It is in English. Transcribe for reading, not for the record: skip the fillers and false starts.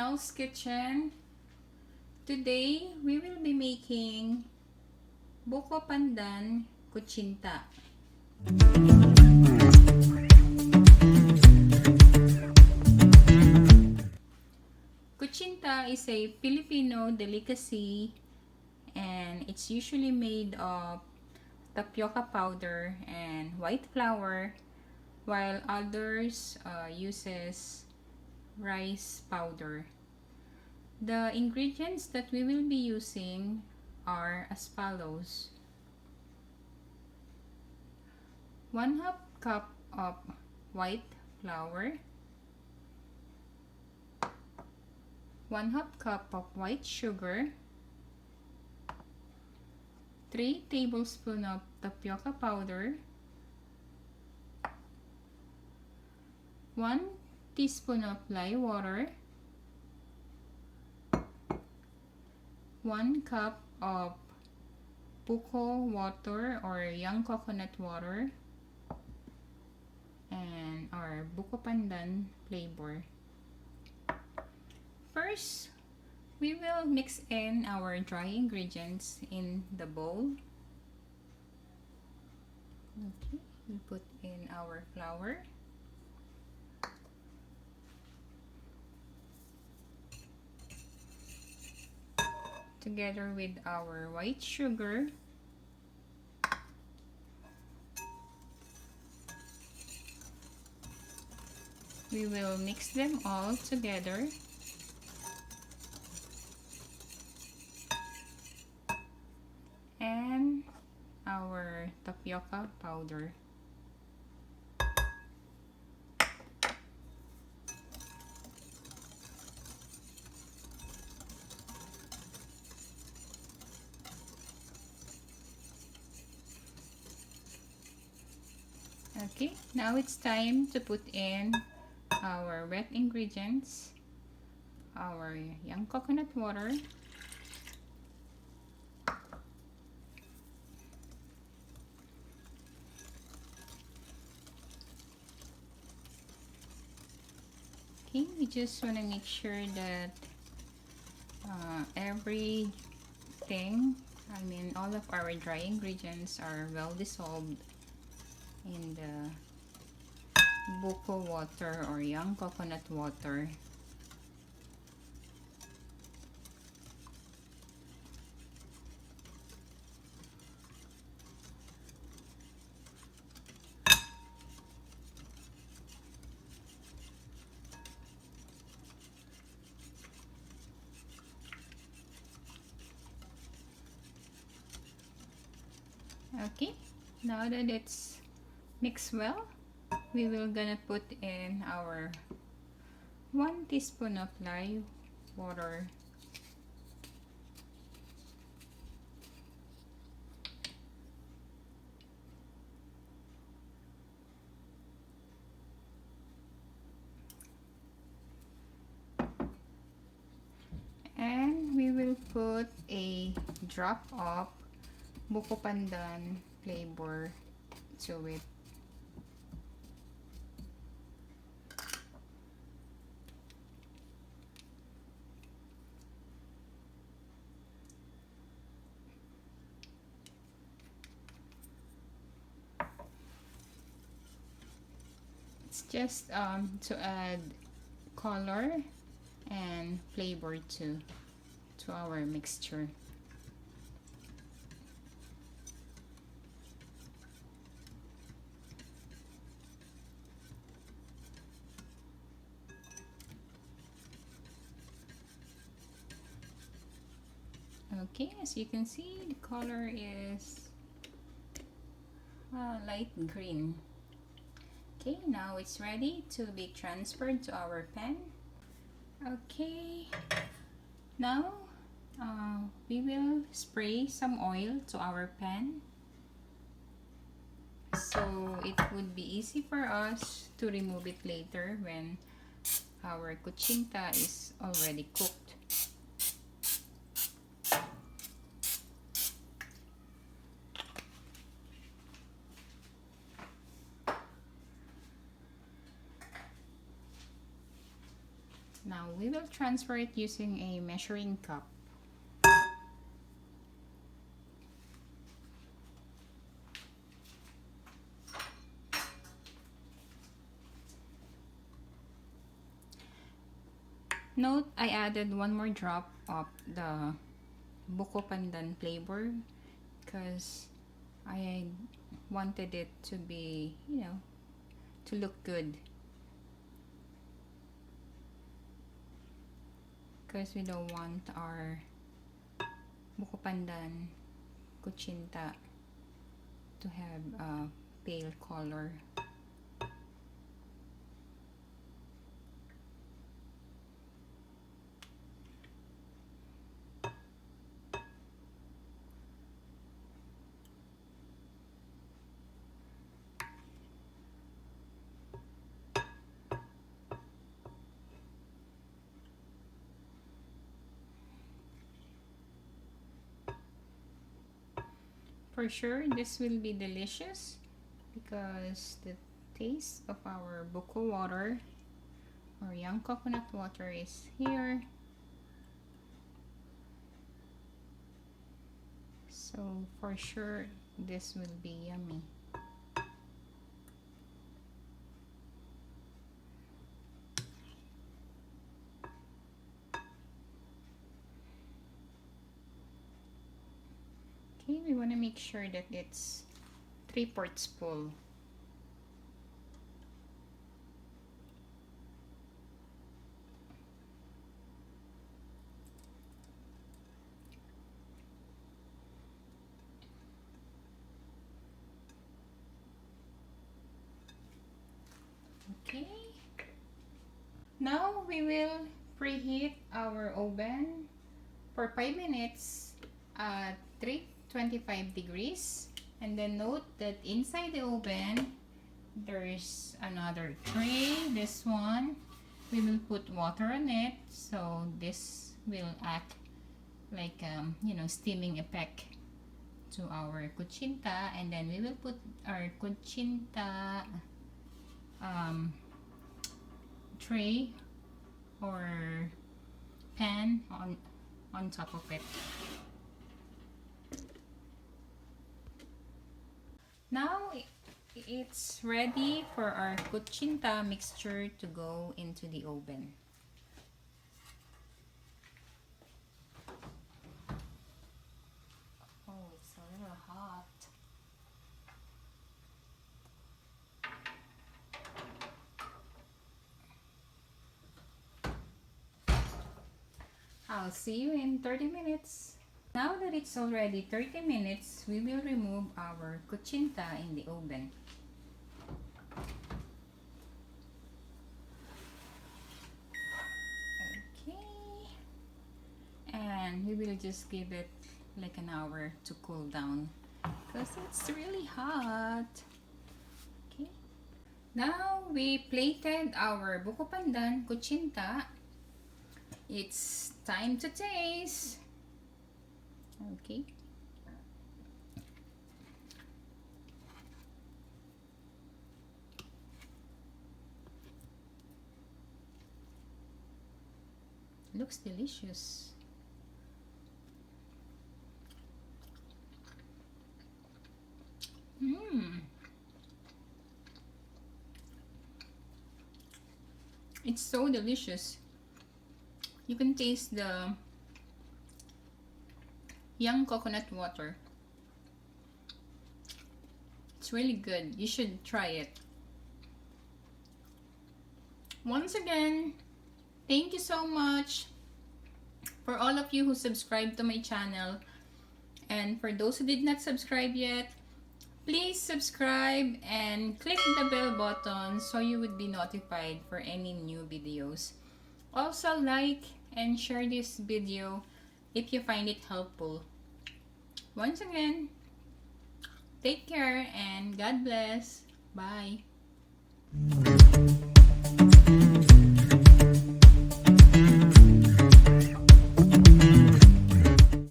Mel's Kitchen. Today, we will be making Buko Pandan Kutsinta. Kutsinta is a Filipino delicacy and it's usually made of tapioca powder and white flour, while others uses rice powder. The ingredients that we will be using are as follows: 1/2 cup of white flour, 1/2 cup of white sugar, 3 tablespoons of tapioca powder, 1 teaspoon of lye water, 1 cup of Buko water or young coconut water, and our Buko Pandan flavor. First, we will mix in our dry ingredients in the bowl. Okay, we put in our flour, together with our white sugar, we will mix them all together. And our tapioca powder. Okay, now it's time to put in our wet ingredients, our young coconut water, okay, we just want to make sure that everything, all of our dry ingredients are well dissolved in the Buko water or young coconut water. Okay, now that it's mixed well, we will gonna put in our 1 teaspoon of lye water, and we will put a drop of Buko Pandan flavor to it. It's just to add color and flavor to our mixture. Okay, as you can see, the color is light green. Okay, now it's ready to be transferred to our pan. Okay, now we will spray some oil to our pan so it would be easy for us to remove it later when our kutsinta is already cooked. Now we will transfer it using a measuring cup. Note, I added one more drop of the Buko Pandan flavor because I wanted it to be, to look good. Because we don't want our Buko Pandan Kutsinta to have a pale color. For sure, this will be delicious because the taste of our buko water or young coconut water is here. So for sure, this will be yummy. Okay, we want to make sure that it's 3/4 full. Okay. Now we will preheat our oven for 5 minutes at 325 degrees, and then note that inside the oven there's another tray. This one we will put water on it, so this will act like steaming effect to our kutsinta, and then we will put our kutsinta tray or pan on top of it. Now it's ready for our kutsinta mixture to go into the oven. Oh, it's a little hot. I'll see you in 30 minutes. Now that it's already 30 minutes, we will remove our kutsinta in the oven. Okay. And we will just give it like an hour to cool down because it's really hot. Okay. Now we plated our Buko Pandan Kutsinta. It's time to taste. Okay. Looks delicious. It's so delicious. You can taste the young coconut water. It's really good. You should try it. Once again, thank you so much for all of you who subscribed to my channel. And for those who did not subscribe yet, please subscribe and click the bell button so you would be notified for any new videos. Also, like and share this video if you find it helpful. Once again, take care and God bless. Bye.